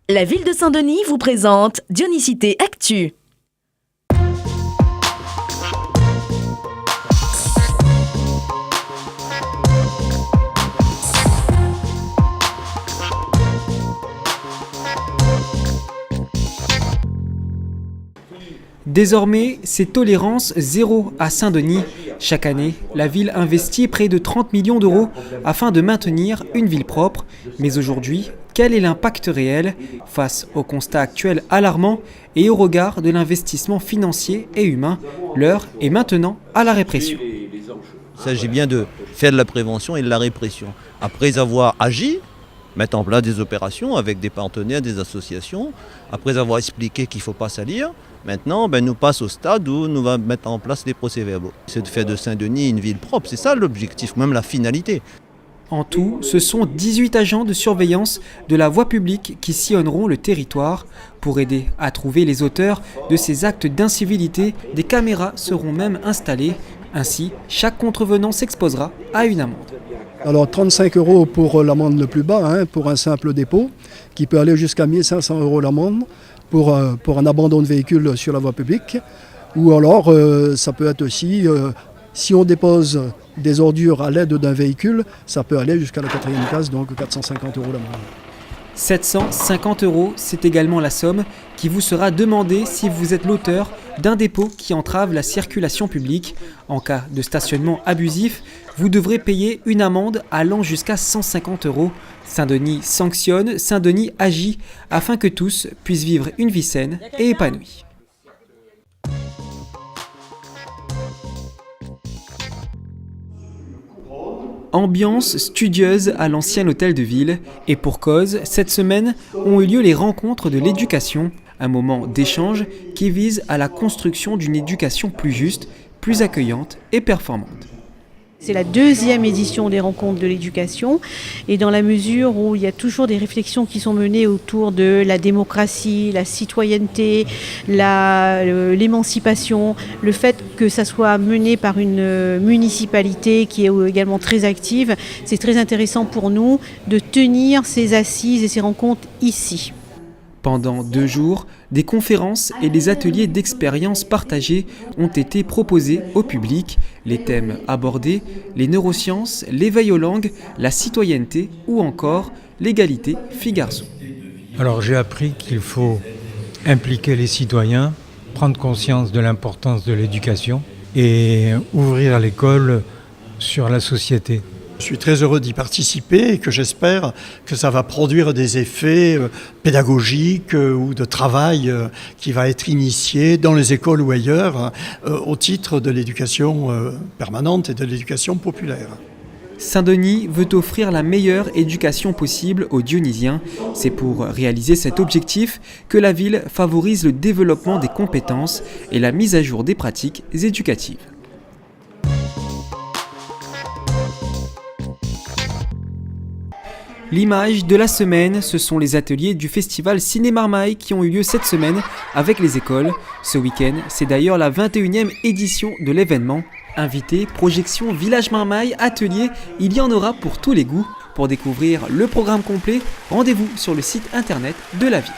La ville de Saint-Denis vous présente Dionysité Actu. Désormais, c'est tolérance zéro à Saint-Denis. Chaque année, la ville investit près de 30 millions d'euros afin de maintenir une ville propre. Mais aujourd'hui, quel est l'impact réel face au constat actuel alarmant et au regard de l'investissement financier et humain? L'heure est maintenant à la répression. Il s'agit bien de faire de la prévention et de la répression. Après avoir agi, mettre en place des opérations avec des partenaires, des associations. Après avoir expliqué qu'il ne faut pas salir, maintenant nous passe au stade où nous allons mettre en place les procès-verbaux. C'est de faire de Saint-Denis une ville propre, c'est ça l'objectif, même la finalité. En tout, ce sont 18 agents de surveillance de la voie publique qui sillonneront le territoire. Pour aider à trouver les auteurs de ces actes d'incivilité, des caméras seront même installées. Ainsi, chaque contrevenant s'exposera à une amende. Alors 35 € pour l'amende le plus bas, pour un simple dépôt, qui peut aller jusqu'à 1 500 € l'amende pour un abandon de véhicule sur la voie publique. Ou alors ça peut être aussi, si on dépose des ordures à l'aide d'un véhicule, ça peut aller jusqu'à la 4e case, donc 450 € l'amende. 750 €, c'est également la somme qui vous sera demandée si vous êtes l'auteur d'un dépôt qui entrave la circulation publique. En cas de stationnement abusif, vous devrez payer une amende allant jusqu'à 150 €. Saint-Denis sanctionne, Saint-Denis agit afin que tous puissent vivre une vie saine et épanouie. Ambiance studieuse à l'ancien hôtel de ville. Et pour cause, cette semaine ont eu lieu les rencontres de l'éducation, un moment d'échange qui vise à la construction d'une éducation plus juste, plus accueillante et performante. C'est la 2e édition des rencontres de l'éducation et dans la mesure où il y a toujours des réflexions qui sont menées autour de la démocratie, la citoyenneté, l'émancipation, le fait que ça soit mené par une municipalité qui est également très active, c'est très intéressant pour nous de tenir ces assises et ces rencontres ici. Pendant 2 jours, des conférences et des ateliers d'expériences partagées ont été proposés au public. Les thèmes abordés, les neurosciences, l'éveil aux langues, la citoyenneté ou encore l'égalité filles-garçons. Alors j'ai appris qu'il faut impliquer les citoyens, prendre conscience de l'importance de l'éducation et ouvrir l'école sur la société. Je suis très heureux d'y participer et que j'espère que ça va produire des effets pédagogiques ou de travail qui va être initié dans les écoles ou ailleurs au titre de l'éducation permanente et de l'éducation populaire. Saint-Denis veut offrir la meilleure éducation possible aux Dionysiens. C'est pour réaliser cet objectif que la ville favorise le développement des compétences et la mise à jour des pratiques éducatives. L'image de la semaine, ce sont les ateliers du festival Ciné-Marmaille qui ont eu lieu cette semaine avec les écoles. Ce week-end, c'est d'ailleurs la 21e édition de l'événement. Invités, projections, village Marmaille, ateliers, il y en aura pour tous les goûts. Pour découvrir le programme complet, rendez-vous sur le site internet de la ville.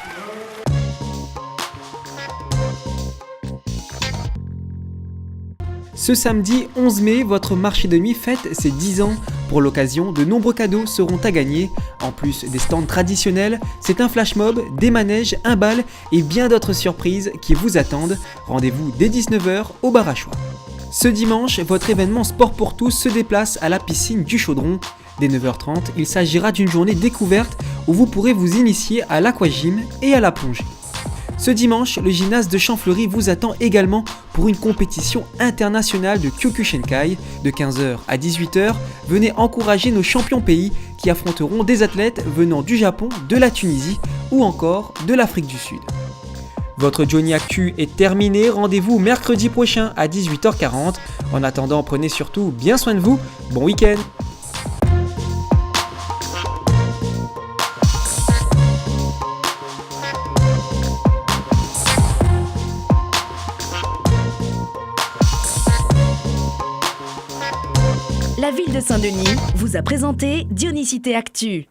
Ce samedi 11 mai, votre marché de nuit fête ses 10 ans. Pour l'occasion, de nombreux cadeaux seront à gagner. En plus des stands traditionnels, c'est un flash mob, des manèges, un bal et bien d'autres surprises qui vous attendent. Rendez-vous dès 19h au bar à choix. Ce dimanche, votre événement Sport pour tous se déplace à la piscine du Chaudron. Dès 9h30, il s'agira d'une journée découverte où vous pourrez vous initier à l'aquagym et à la plongée. Ce dimanche, le gymnase de Champfleury vous attend également pour une compétition internationale de Kyokushinkai. De 15h à 18h, venez encourager nos champions pays qui affronteront des athlètes venant du Japon, de la Tunisie ou encore de l'Afrique du Sud. Votre Johnny Actu est terminé, rendez-vous mercredi prochain à 18h40. En attendant, prenez surtout bien soin de vous, bon week-end. La ville de Saint-Denis vous a présenté Dionysité Actu.